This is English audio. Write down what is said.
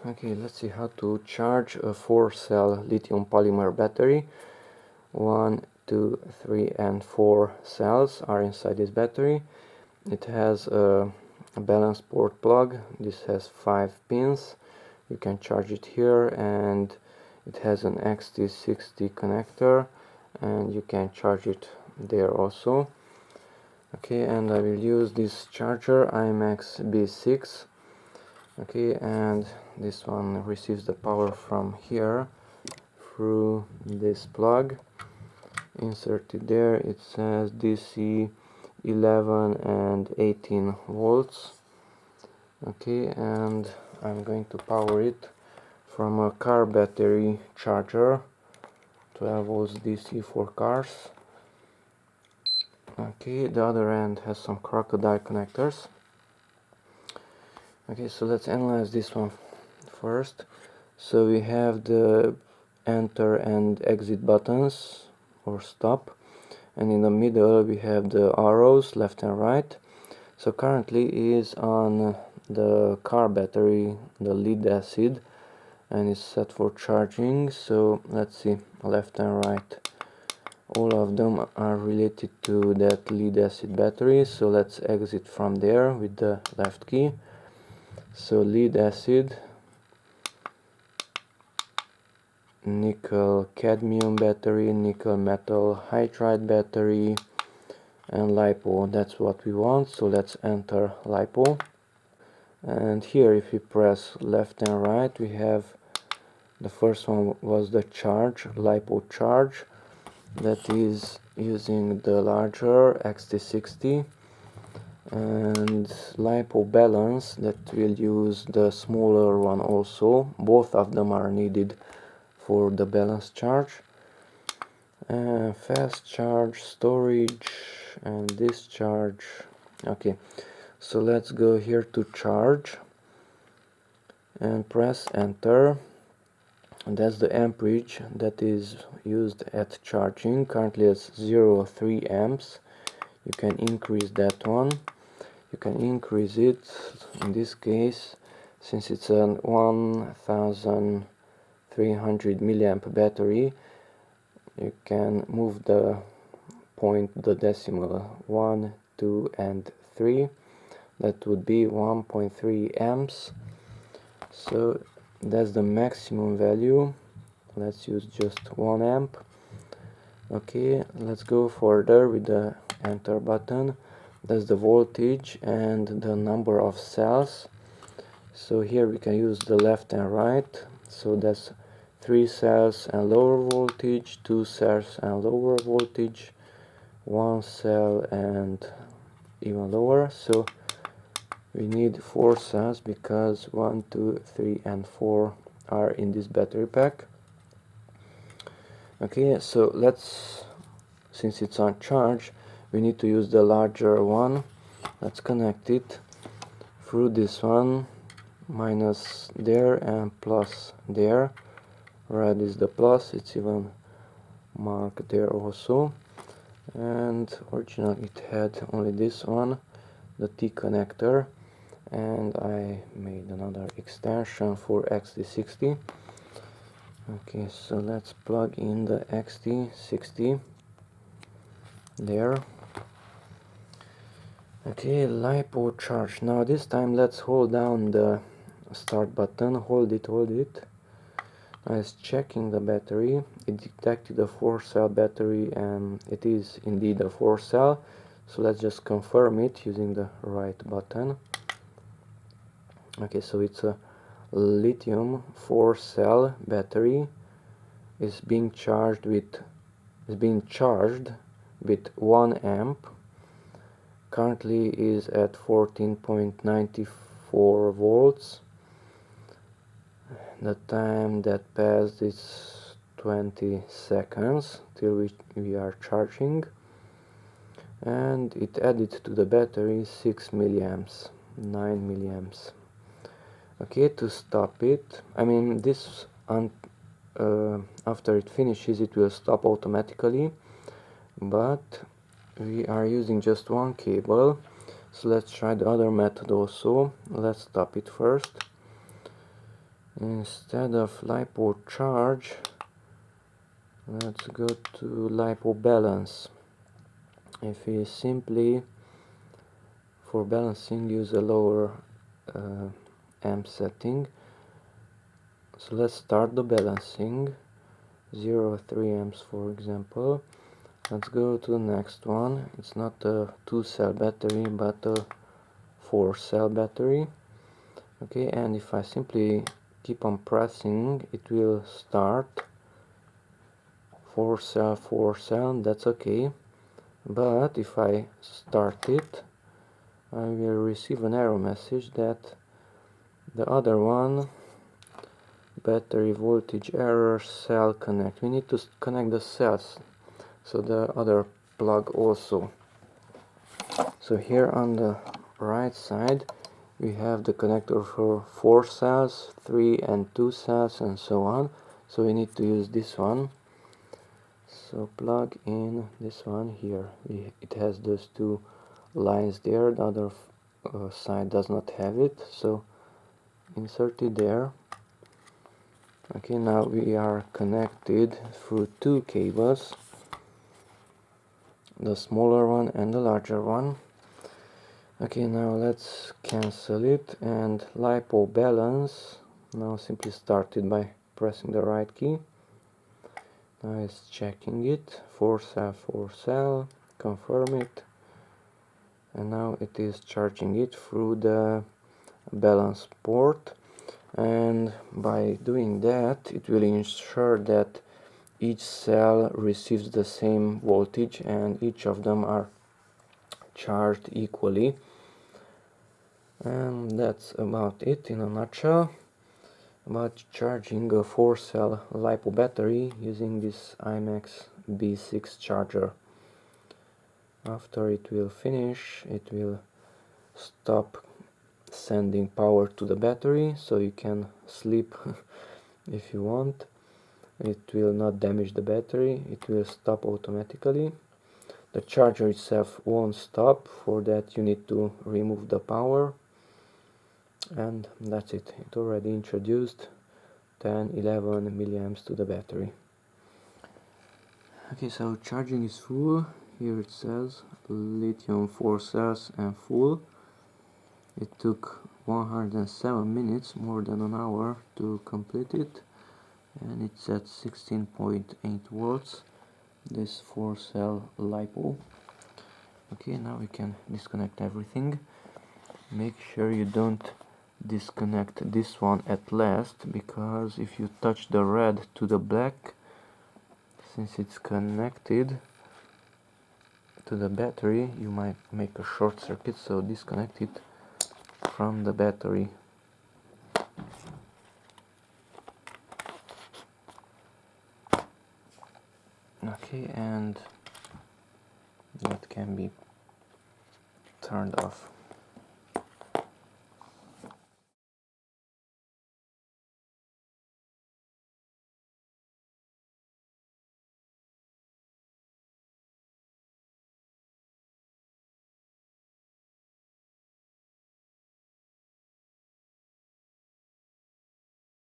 Okay, let's see how to charge a 4-cell lithium polymer battery. 1, 2, 3 and 4 cells are inside this battery. It has a balance port plug. This has 5 pins. You can charge it here, and it has an XT60 connector, and you can charge it there also. Okay, and I will use this charger, iMax B6. Okay, and this one receives the power from here through this plug. Insert it there. It says DC 11 and 18 volts. Okay, and I'm going to power it from a car battery charger, 12 volts DC for cars. Okay, the other end has some crocodile connectors. Okay, so let's analyze this one first. So we have the enter and exit buttons or stop, and in the middle we have the arrows left and right. So currently is on the car battery the lead acid, and is set for charging. So let's see, left and right, all of them are related to that lead acid battery. So let's exit from there with the left key. So lead acid, nickel cadmium battery, nickel metal hydride battery, and LiPo. That's what we want. So let's enter LiPo. And here, if we press left and right, we have the first one was the charge, LiPo charge, that is using the larger XT60, and LiPo balance that will use the smaller one also. Both of them are needed for the balance charge. Fast charge, storage, and discharge. Okay, so let's go here to charge and press enter. And that's the amperage that is used at charging. Currently it's 0.3 amps. You can increase that one. You can increase it, in this case, since it's a 1300 milliamp battery, you can move the point, the decimal, 1, 2 and 3. That would be 1.3 amps. So that's the maximum value. Let's use just 1 amp. Okay, let's go further with the enter button. That's the voltage and the number of cells. So here we can use the left and right. So that's 3 cells and lower voltage, 2 cells and lower voltage, 1 cell and even lower. So we need 4 cells because 1, 2, 3 and 4 are in this battery pack. Okay, so let's, since it's on charge, we need to use the larger one. Let's connect it through this one, minus there and plus there. Red is the plus, it's even marked there also. And originally it had only this one, the T connector, and I made another extension for XT60. Okay, so let's plug in the XT60 there. Okay, LiPo charge. Now this time let's hold down the start button. Hold it. Now it's checking the battery. It detected a 4-cell battery, and it is indeed a 4-cell. So let's just confirm it using the right button. Okay, so it's a lithium 4-cell battery. Is being charged with 1 amp. Currently is at 14.94 volts. The time that passed is 20 seconds till we are charging, and it added to the battery 6 milliamps, 9 milliamps. Okay, to stop it, I mean this after it finishes it will stop automatically, but we are using just one cable, so let's try the other method also. Let's stop it first, Instead of LiPo charge, let's go to LiPo balance. If we simply, for balancing, use a lower amp setting, so let's start the balancing, 0.3 amps for example. Let's go to the next one. It's not a 2-cell battery but a 4-cell battery. Okay, and if I simply keep on pressing, it will start 4-cell, 4-cell, that's okay. But if I start it, I will receive an error message that the other one, battery voltage error, cell connect. We need to connect the cells, so the other plug also. So here on the right side we have the connector for 4 cells, 3 and 2 cells, and so on. So we need to use this one. So plug in this one here. It has those 2 lines there. The other side does not have it, so insert it there. Okay, now we are connected through 2 cables, the smaller one and the larger one. Okay, now let's cancel it, and LiPo balance, now simply start it by pressing the right key. Now it's checking it, 4-cell, 4-cell, confirm it, and now it is charging it through the balance port. And by doing that, it will ensure that each cell receives the same voltage and each of them are charged equally. And that's about it in a nutshell about charging a 4-cell LiPo battery using this iMax B6 charger. After it will finish, it will stop sending power to the battery, so you can sleep if you want. It will not damage the battery, it will stop automatically. The charger itself won't stop. For that you need to remove the power, and that's it. It already introduced 10-11 milliamps to the battery. Okay, so charging is full. Here it says lithium 4 cells and full. It took 107 minutes, more than an hour, to complete it, and it's at 16.8 volts, this 4-cell LiPo. Okay, now we can disconnect everything. Make sure you don't disconnect this one at last, because if you touch the red to the black, since it's connected to the battery, you might make a short circuit, so disconnect it from the battery. Okay, and that can be turned off.